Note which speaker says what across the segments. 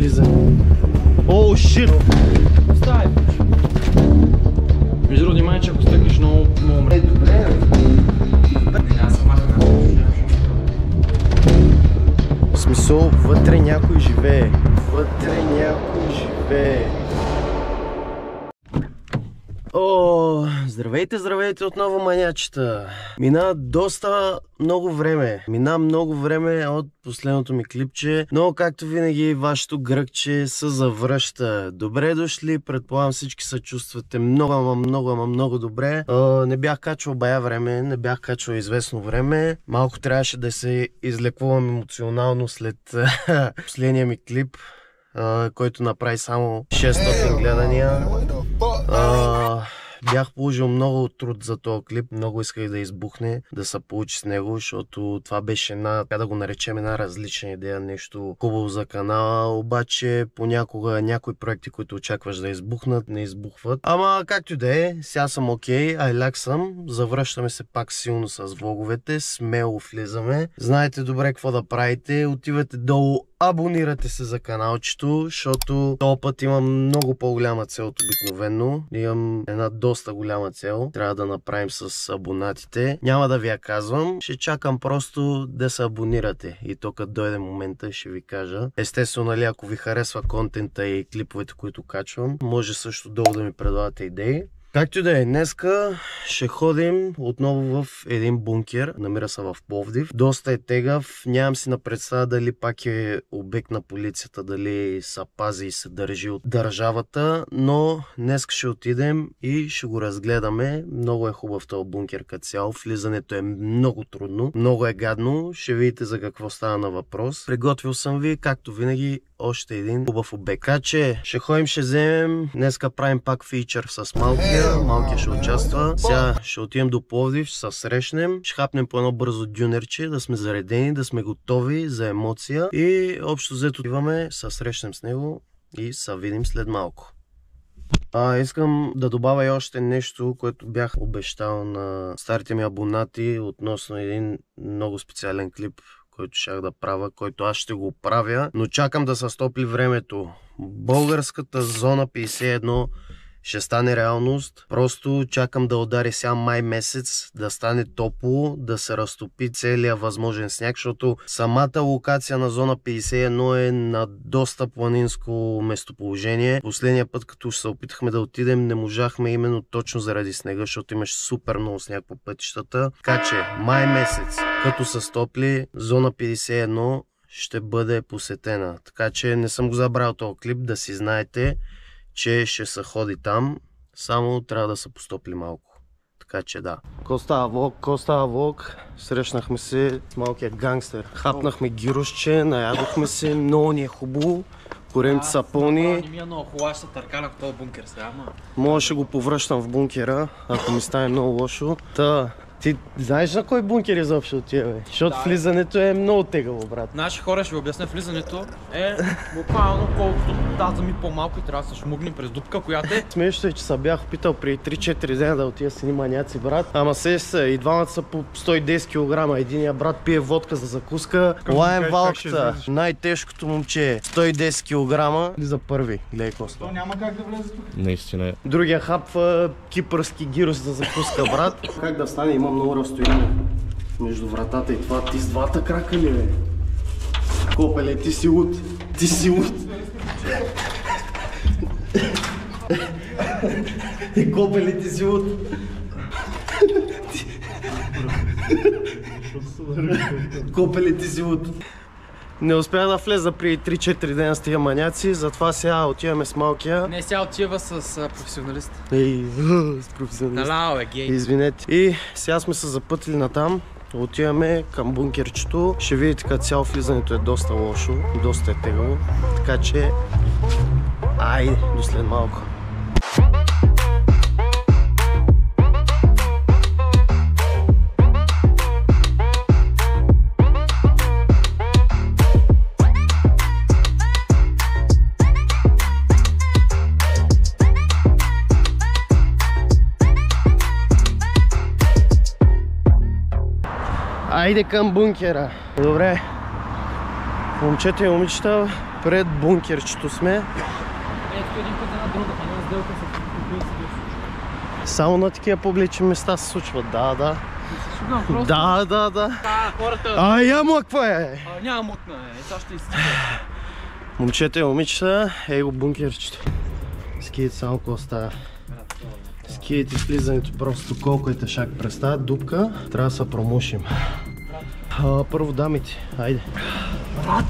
Speaker 1: влизане. О, шит! Остави! Между другото, внимание, че ако стъкнеш много умре. Добре, в смисъл, вътре някой живее. Вътре някой живее. О, здравейте, здравейте отново, манячета! Мина доста много време от последното ми клипче, но както винаги вашето гръкче се завръща. Добре дошли, предполагам всички се чувствате много добре. Не бях качвал бая време, не бях качвал известно време. Малко трябваше да се излекувам емоционално след последния ми клип, който направи само 600 гледания. Бях положил много труд за този клип, много исках да избухне, да се получи с него, защото това беше да го наречем една различна идея, нещо хубаво за канала, обаче понякога някои проекти, които очакваш да избухнат, не избухват. Ама както и да е, сега съм окей, айляк съм, завръщаме се пак силно с влоговете, смело влизаме. Знаете добре какво да правите, отивате долу, абонирате се за каналчето, защото този път имам много по-голяма цел от обикновено. Имам една доста голяма цел. Трябва да направим с абонатите. Няма да ви я казвам. Ще чакам просто да се абонирате. И то като дойде момента ще ви кажа. Естествено, нали, ако ви харесва контента и клиповете, които качвам, може също долу да ми предлагате идеи. Както и да е, днеска ще ходим отново в един бункер. Намира се в Пловдив. Доста е тегав. Нямам си на представа дали пак е обект на полицията, дали се пази и се държи от държавата. Но днеска ще отидем и ще го разгледаме. Много е хубав този бункер като цяло. Влизането е много трудно. Много е гадно. Ще видите за какво става на въпрос. Приготвил съм ви, както винаги, още един хубав обект. Така че ще ходим, ще вземем. Днеска правим пак фичър с Малкия. Малкия ще участва. Сега ще отидем до Пловдив, ще се срещнем. Ще хапнем по едно бързо дюнерче, да сме заредени, да сме готови за емоция. И общо взето отиваме, се срещнем с него и се видим след малко. Искам да добавя и още нещо, което бях обещал на старите ми абонати относно един много специален клип, който щях да правя, който аз ще го правя, но чакам да се стопли времето. Българската зона 51 ще стане реалност. Просто чакам да удари сега май месец, да стане топло, да се разтопи целият възможен сняг, защото самата локация на зона 51 е на доста планинско местоположение. Последния път, като се опитахме да отидем, не можахме именно точно заради снега, защото имаше супер много сняг по пътищата. Така че май месец, като се стопли, зона 51 ще бъде посетена. Така че не съм го забравил този клип, да си знаете, че ще се ходи там, само трябва да се постопли малко. Така че да. Ко става влог, срещнахме се с малкия гангстер. Хапнахме гирусче, наядохме се, много ни е хубаво. Коремите са пълни.
Speaker 2: Не ми е много хубаво, ще се търкалям в този бункер сега, ама...
Speaker 1: Може да го повръщам в бункера, ако ми стане много лошо. Ти знаеш на кой бункер изобщо отива, бе? Защото влизането е много тегаво, брат.
Speaker 2: Наши хора ще ви обясня, влизането е буквално колкото таза ми по-малко и трябва да се шмугнем през дупка, която е...
Speaker 1: Смешно е, че се бях опитал преди 3-4 дена да отида с едни маняци, брат. Ама се и двамата са по 110 кг. Единия брат пие водка за закуска. Лаем валката. Най-тежкото момче 110 кг. За първи. Гледай коста.
Speaker 2: То няма как да влезе тук.
Speaker 3: Наистина е.
Speaker 1: Другия хапва кипърски гирос за закуска, брат. Как да стане? Има много разстояние между вратата и това. Ти с двата крака ли, бе? Копеле, ти си луд. Ти си луд. Копеле, ти си луд. Копеле, ти си луд. Не успях да влеза при 3-4 дена с тия маняци, затова сега отиваме с малкия.
Speaker 2: Не, сега отива с професионалист.
Speaker 1: С професионалист.
Speaker 2: Налао е, гей.
Speaker 1: Извинете. И сега сме се запътили натам. Отиваме към бункерчето. Ще видите като цяло влизането е доста лошо, доста е тегаво. Така че, айде, до след малко. Айде към бункера. Добре. Момчета и момичета, Пред бункерчето сме.
Speaker 2: Ето един път една друга, една сделка с купил.
Speaker 1: Само на такива публични места се случват, да.
Speaker 2: Да.
Speaker 1: хората... я млъква е!
Speaker 2: Няма мутна, сега ще изстига.
Speaker 1: Момчета и момичета, го бункерчето. Скиите само какво става. Скиите с влизането просто колко е тежак. През тази дупка трябва да се промушим. Първо дамите, айде.
Speaker 2: Брат!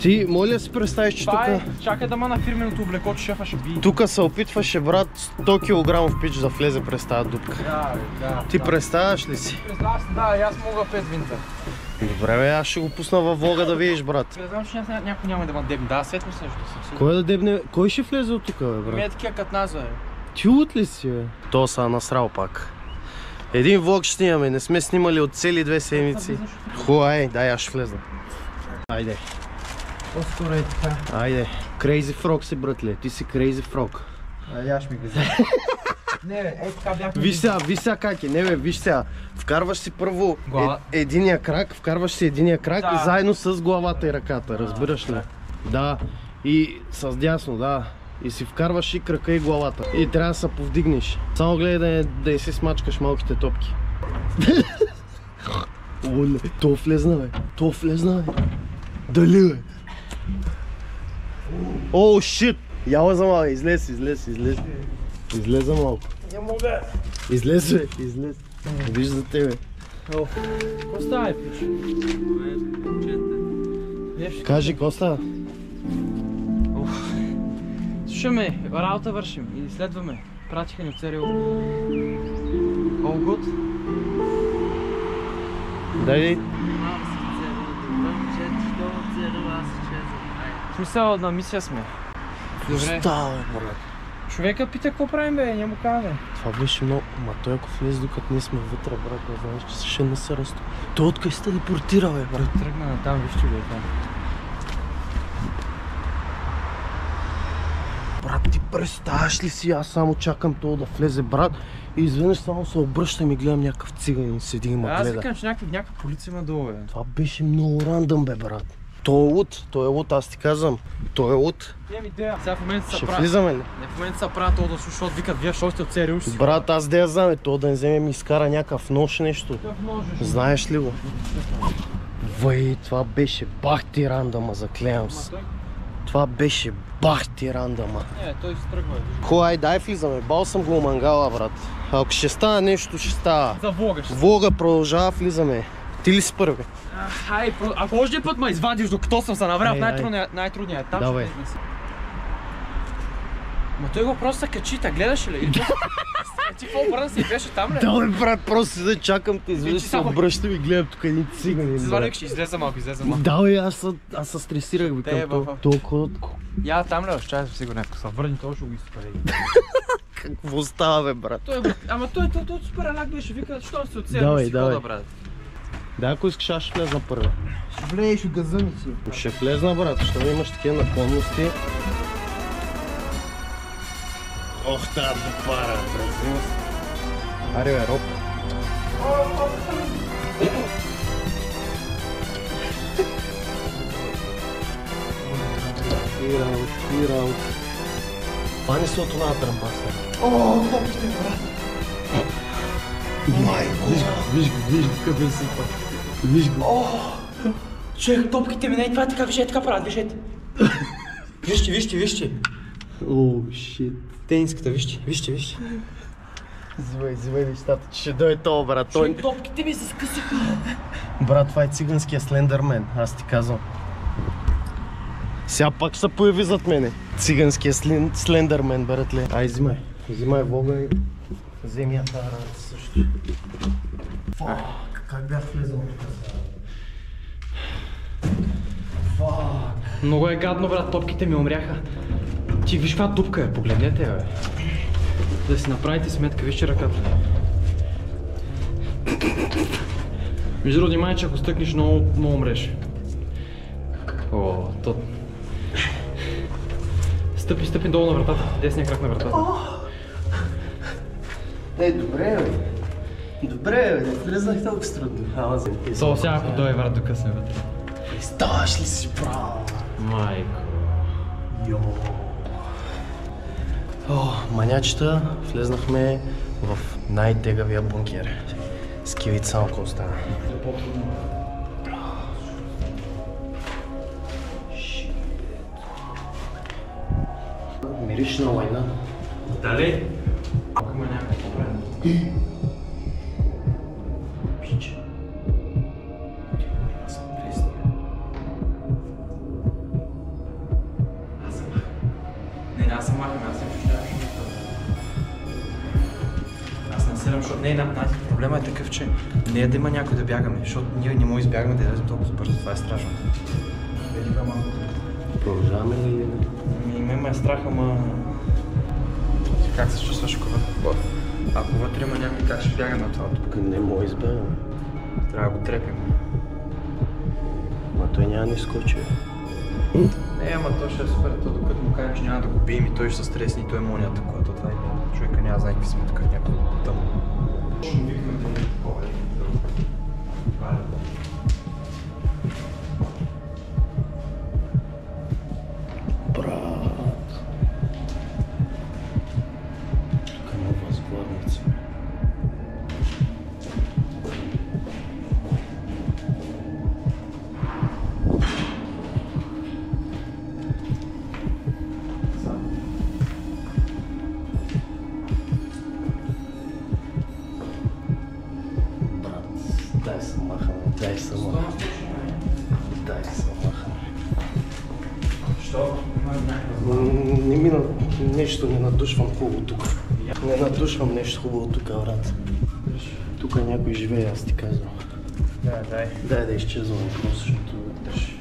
Speaker 1: Ти, моля да си представиш, че тук...
Speaker 2: Чакай да ма на фирменото облекло, че шефа ще би.
Speaker 1: Тук се опитваше брат 100 кг пич да влезе през тази дупка.
Speaker 2: Да.
Speaker 1: Ти представяш ли си?
Speaker 2: Представя се, да, и аз мога през винтер.
Speaker 1: Добре бе, аз ще го пусна във влога да видиш, брат.
Speaker 2: Не знам, че някой няма да ма дебне. Да, светно също съм.
Speaker 1: Кой да дебне? Кой ще влезе от тук, бе, брат?
Speaker 2: Ми е такива като нас, бе.
Speaker 1: Ти лут ли си, бе? То са насрал пак. Един влог ще снимаме, не сме снимали от цели 2 седмици. Хуай, дай аз ще влезна. Айде.
Speaker 2: По-скоро е така.
Speaker 1: Айде. Crazy Frog си, братле, ти си Crazy Frog.
Speaker 2: Я ще ми го взема. Не бе, така бяхме.
Speaker 1: Виж сега как е, не бе, виж сега. Вкарваш си първо
Speaker 2: Глава.
Speaker 1: единия крак,
Speaker 2: Да.
Speaker 1: и заедно с главата и ръката, разбираш ли? Да. И с дясно, да. И си вкарваш и крака и главата. И трябва да се повдигнеш. Само гледай да не си смачкаш малките топки. Оле, то влезна, бе. То влезна, бе. Дали, бе? О, шит! Яла за малко, излез. Излез за малко.
Speaker 2: Не мога.
Speaker 1: Излез, бе, излез. Виж за тебе.
Speaker 2: Какво става, пич?
Speaker 1: Кажи, Коста.
Speaker 2: Слушаме, работа вършим и следваме. Пратиха ни от ЦРУ. All good?
Speaker 1: Дай.
Speaker 2: В смисъл на мисия сме. Добре.
Speaker 1: Става, брат.
Speaker 2: Човека пита какво правим, бе, няма казваме.
Speaker 1: Това беше много... Ма той ако влезе докато ние сме вътре, брат, не знаеш, че ще не се разто. Той откъде се телепортира, бе, брат.
Speaker 2: Тръгна на там, вижте го е там.
Speaker 1: Брат, ти представяш ли си? Аз само чакам това да влезе, брат. И изведнъж само се обръщам и гледам някакъв циганин седи и ме гледа.
Speaker 2: Аз викам, че някаква полиция има долу, бе.
Speaker 1: Това беше много рандъм, бе, брат. Той е лут, аз ти казвам. Той е лут.
Speaker 2: Нямам идея. Сега в момента се
Speaker 1: Ще
Speaker 2: правят.
Speaker 1: влизаме ли?
Speaker 2: Не, в момента се правят това да слуша, защото викат, вие ще от ЦРУ ще си.
Speaker 1: Брат, аз да я знам, то да не вземе ми изкара някакъв нож нещо.
Speaker 2: Какъв можеш?
Speaker 1: Знаеш ли го? Вай, това беше бах ти рандъма, заклевам се. Това беше бах ти рандъма.
Speaker 2: Не, той се тръгва.
Speaker 1: Хуай, дай влизаме, бал съм го мангала, брат. Ако ще става нещо, ще става.
Speaker 2: За влога ще.
Speaker 1: Влога продължава, влизаме. Ти ли си първи?
Speaker 2: Хай, ако още път ме извадиш, докато съм се наврял в
Speaker 1: Ай.
Speaker 2: най-трудния етап.
Speaker 1: Давай.
Speaker 2: Ма той го просто се качи, та гледаш ли? Ти какво обърна си и беше там ли?
Speaker 1: Да, бе, брат, просто да чакам те, изведнъж се
Speaker 2: само-
Speaker 1: обръщам и гледам тук един циганин.
Speaker 2: Си званик, ще излезе малко, излезе малко.
Speaker 1: Да, бе, аз се стресирах,
Speaker 2: Те,
Speaker 1: викам,
Speaker 2: баба.
Speaker 1: толкова...
Speaker 2: Я там ли, ще чай сигурно, ако се върни, той ще го изпари.
Speaker 1: Какво става, бе, брат?
Speaker 2: Той, ама той супер алак беше, вика, що се отсея,
Speaker 1: Давай,
Speaker 2: си
Speaker 1: давай.
Speaker 2: хода, брат.
Speaker 1: Да, ако искаш, аз ще влезна първи.
Speaker 2: Ще влееш в газа ми си.
Speaker 1: Ще влезна, брат, защото имаш такива наклонности. Ох, тази допара, брат. Аре, бе, роб. Фирал. Пани се от това тръмпаса.
Speaker 2: О, топите, брат.
Speaker 1: Виж го, къде сипа. Виж го.
Speaker 2: Човек, топките ми, не, това е така, вижте, така правят, вижте. Вижте.
Speaker 1: О, шит.
Speaker 2: Тениската, вижте.
Speaker 1: Звай нещата, че ще дойде това, брат. Той...
Speaker 2: Човек, топките ми се скъсаха.
Speaker 1: Брат, това е циганския слендърмен, аз ти казвам. Сега пак се появи зад мене. Циганския слендърмен, братле. Ай, взимай влога и вземи я тази работа също. Фак, как бях влезал тук сега? Фак.
Speaker 2: Много е гадно, брат, топките ми умряха. Ти виж каква дупка е, погледнете, бе. Да си направите сметка, вижте ръката. Между другото, внимай, че ако стъкнеш, много умреш. О, то... Стъпи долу на вратата, десния крак на вратата.
Speaker 1: Добре, бе, не влезнах толкова трудно.
Speaker 2: Сега ако дойде, брат, докъсне вътре.
Speaker 1: Ставаш ли си, право?
Speaker 2: Майко.
Speaker 1: Манячета, влезнахме в най-тегавия бункер. Скивица само какво остана. Мириш на война.
Speaker 2: Дали? Ако има някакво време. Пиче. Аз съм пресния. Аз съм махам. Не, аз съм махам, аз съм чуждавам. Аз не седам, защото проблема е такъв, че не е да има някой да бягаме, защото ние не му избягаме да излезем толкова бързо, това е страшно.
Speaker 1: Продължаваме ли или не?
Speaker 2: Ме е страх, ама... Как се чувстваш, ако вътре? Ако вътре има някой, как ще бягаме от това тук?
Speaker 1: Не мога избягаме.
Speaker 2: Трябва да го трепим.
Speaker 1: Ма той няма да ни скочи.
Speaker 2: Не, ама то ще е супер, то докато му кажем, че няма да го бием и той ще се стресни и той може да атакува, то това е човека няма знае какви сме тук някакво тъмно.
Speaker 1: Брат. Тук има възглавница. Дай се махаме, дай се махаме. Дай се махаме.
Speaker 2: Що?
Speaker 1: Не мина, нещо не надушвам хубаво тук. Не надушвам нещо хубаво тук, брат. Тук някой живее, аз ти казвам.
Speaker 2: Дай.
Speaker 1: Дай да изчезвам просто, защото държи.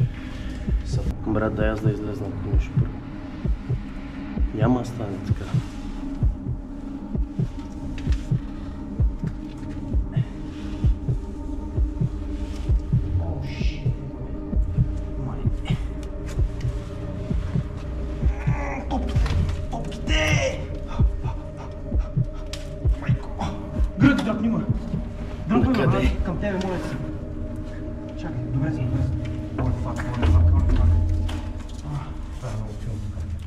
Speaker 1: Брат, дай аз да излезна по нещо първо. Няма да стане така.
Speaker 2: Гръд, дръпни ме!
Speaker 1: Къде?
Speaker 2: Към тебе, моля си. Чакай, добре съм.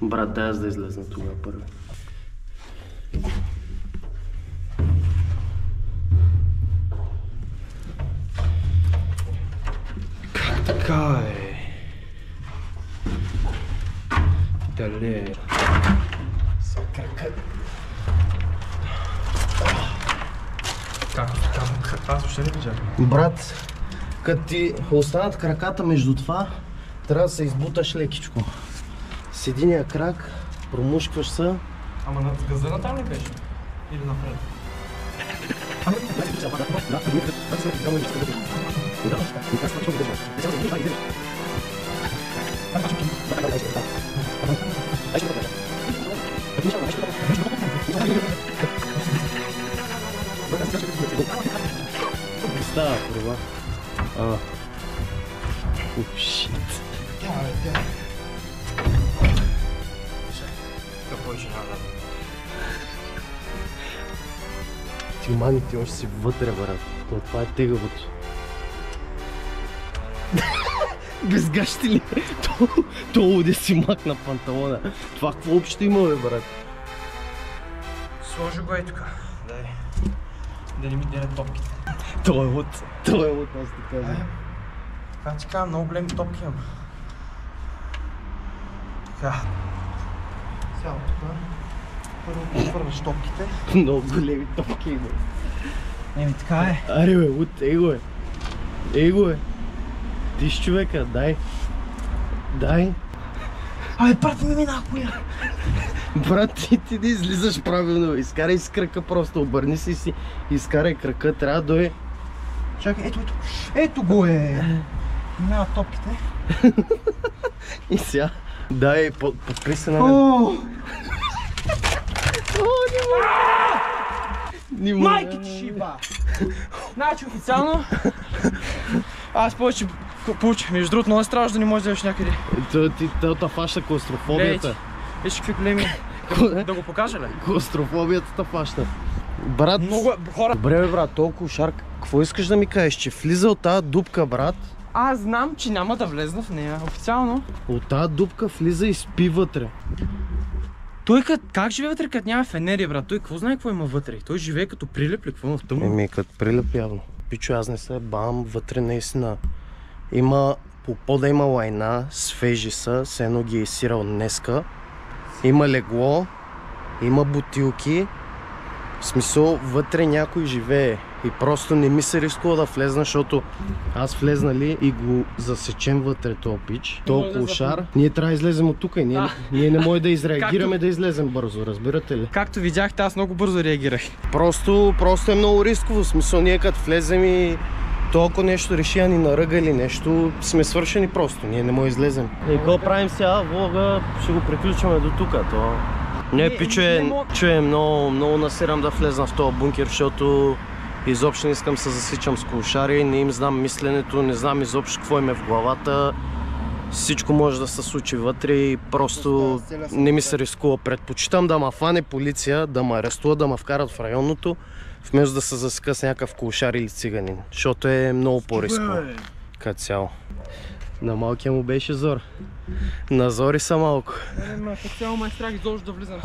Speaker 1: Брат, дай аз да излезна тогава първи.
Speaker 2: Как така е? Дали? Са кракът. Как? Аз още не видях.
Speaker 1: Брат, като ти останат краката между това, трябва да се избуташ лекичко. С единия крак, промушкваш се.
Speaker 2: Ама над газана там ли беше? Или напред?
Speaker 1: Става, права. Шит. Ти мани, ти още си вътре, брат. Това е тегавото. Без гащи ли? То да си махна панталона. Това какво общо има, бе, брат?
Speaker 2: Сложи го и тук. Дай. Да не ми делят топките.
Speaker 1: Той е от, аз ти казвам.
Speaker 2: Така ти казвам, много големи топки имам. Така. Сега от тук. Първо отвърваш топките.
Speaker 1: Много големи топки има.
Speaker 2: Еми така е.
Speaker 1: Аре бе, от его е. Его е. Тиш човека, дай. Дай.
Speaker 2: Абе, брат, ми мина коя.
Speaker 1: Брат, ти не излизаш правилно. Изкарай си крака просто, обърни си, изкарай крака, трябва да е.
Speaker 2: Чакай, ето го е. Минава топките.
Speaker 1: И сега, дай, подкри се на
Speaker 2: мен.
Speaker 1: Не мога.
Speaker 2: Майки ти шиба! Значи официално аз повече получих. Между другото, много е страшно да не можеш да вземеш някъде.
Speaker 1: Това фаща клаустрофобията.
Speaker 2: Виж какви големи. Да го покажа ли?
Speaker 1: Клаустрофобията та фаща. Брат,
Speaker 2: много хора.
Speaker 1: Добре бе, брат, толкова шарк. Какво искаш да ми кажеш, че влиза от тази дупка, брат?
Speaker 3: Аз знам, че няма да влезна в нея официално.
Speaker 1: От тази дупка влиза и спи вътре.
Speaker 3: Той как живее вътре, като няма фенери, брат? Той какво знае какво има вътре? Той живее като прилеп ли, какво има в тъмно?
Speaker 1: Като прилеп явно. Пичо, аз не се бавам вътре наистина. Има, по пода има лайна, свежи са, все едно ги е изсирал днеска. Има легло, има бутилки. В смисъл, вътре някой живее. И просто не ми се рискува да влезна, защото аз влезнали и го засечем вътре този пич. Този клошар. Ние трябва да излезем от тук и ние не можем да изреагираме да излезем бързо, разбирате ли?
Speaker 3: Както видяхте, аз много бързо реагирах.
Speaker 1: Просто е много рисково. В смисъл, ние като влезем и толкова нещо реши, ни наръга или нещо, сме свършени просто. Ние не можем да излезем. И какво правим сега? Влога ще го приключваме до тук. Не, пичо много насирам да влезна в този бункер, защото изобщо не искам се засичам с клошари, не им знам мисленето, не знам изобщо какво им е в главата. Всичко може да се случи вътре и просто не ми се рискува. Предпочитам да ма фане полиция, да ме арестува, да ме вкарат в районното, вместо да се засека с някакъв клошар или циганин, защото е много по-рисково като цяло. На малкия му беше зор. На зори са малко.
Speaker 3: Като цяло ме страх изобщо да влизам.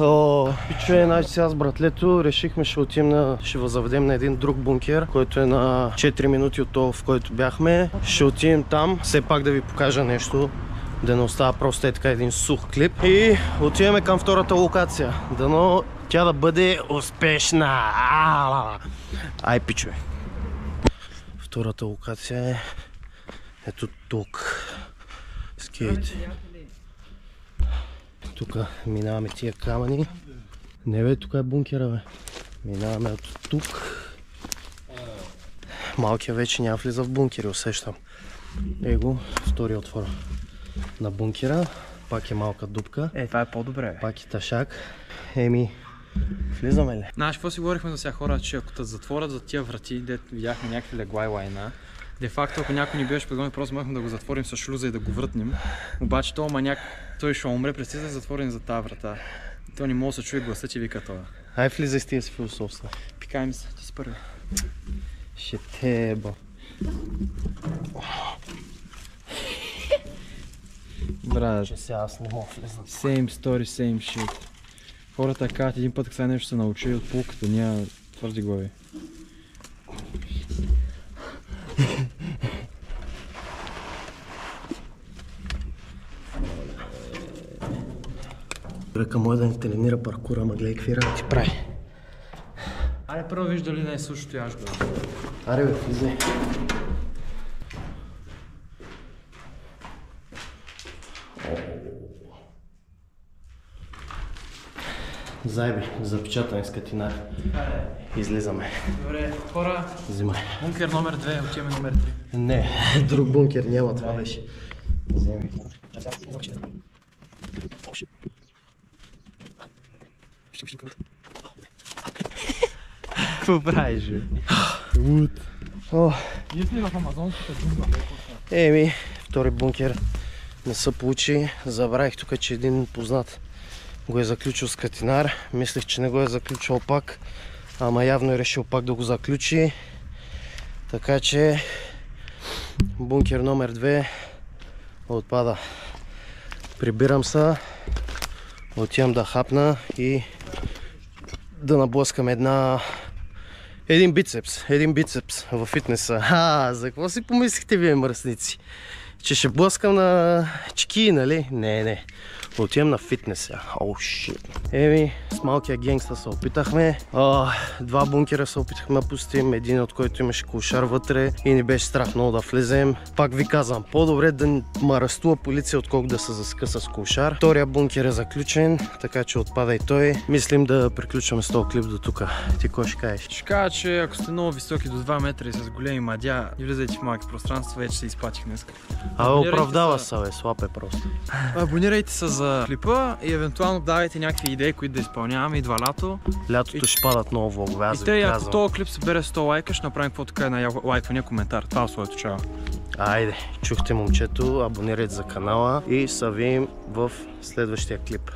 Speaker 1: Пичове, значи сега с братлето решихме ще заведем на един друг бункер, който е на 4 минути от това, в който бяхме. Ще отидем там, все пак да ви покажа нещо, да не остава просто така един сух клип. И отиваме към втората локация. Дано тя да бъде успешна. Ай, пичове. Втората локация е ето тук. Скейт. Тук минаваме тия камъни. Не бе, тук е бункера, бе. Минаваме от тук. Малкият вече няма влиза в бункери, усещам. Его, втори отвор на бункера. Пак е малка дупка.
Speaker 3: Това е по-добре.
Speaker 1: Пак е ташак. Влизаме ли?
Speaker 3: Знаеш, какво си говорихме за сега хора, че ако те затворят за тия врати, дето видяхме някакви легла и лайна, де факто, ако някой ни беше предгонен, просто можехме да го затворим с шлюза и да го вратнем. Обаче този маняк, той ще умре, през да е затворен за тази врата. Той не може да се чуе гласа, че вика това.
Speaker 1: Ай, влизай с тия си философства.
Speaker 3: Пикай се, ти си първи.
Speaker 1: Ще теба.
Speaker 3: Брат,
Speaker 1: че сега аз не мога влезнат.
Speaker 3: Same story, same shit. Хората казват един път, сега нещо се научи от пулката, няма твърди глави.
Speaker 1: Ръка може да ни тренира паркура, ама гледай какви работи прави.
Speaker 3: Аре, първо вижда ли не е същото яш гледа.
Speaker 1: Аре бе, влизай. Зайби, запечатане с катинар. Излизаме.
Speaker 3: Добре, хора.
Speaker 1: Взимай.
Speaker 3: Бункер номер 2, отиваме номер 3.
Speaker 1: Не, друг бункер няма, това беше. Вземи.
Speaker 3: Какво правиш, бе? Если в амазонската джунгла.
Speaker 1: Втори бункер не се получи. Забравих тук, че един познат го е заключил с катинар. Мислех, че не го е заключил пак, ама явно е решил пак да го заключи. Така че бункер номер 2 отпада. Прибирам се, отивам да хапна и да наблъскам един бицепс във фитнеса. За какво си помислихте вие, мръсници? Че ще блъскам на чеки, нали? Не. Отивам на фитнеса. С малкия генгста се опитахме. Два бункера се опитахме да пустим. Един от който имаше клошар вътре и ни беше страх много да влезем. Пак ви казвам, по-добре да ме арестува полиция, отколкото да се засека с клошар. Втория бункер е заключен, така че отпада и той. Мислим да приключваме с този клип до тук. Ти какво ще кажеш?
Speaker 3: Ще кажа, че ако сте много високи до 2 метра и с големи мадя, не влизайте в малки пространства, вече се изплатих днес.
Speaker 1: Оправдава се, бе, слаб е просто.
Speaker 3: Абонирайте се за клипа и евентуално давайте някакви идеи, които да изпълняваме идва лято.
Speaker 1: Лятото ще падат много влогове, аз ви казвам.
Speaker 3: И ако този клип събере 100 лайка, ще направим какво така на лайквания коментар. Това е своето чао.
Speaker 1: Айде, чухте момчето, абонирайте за канала и се видим в следващия клип.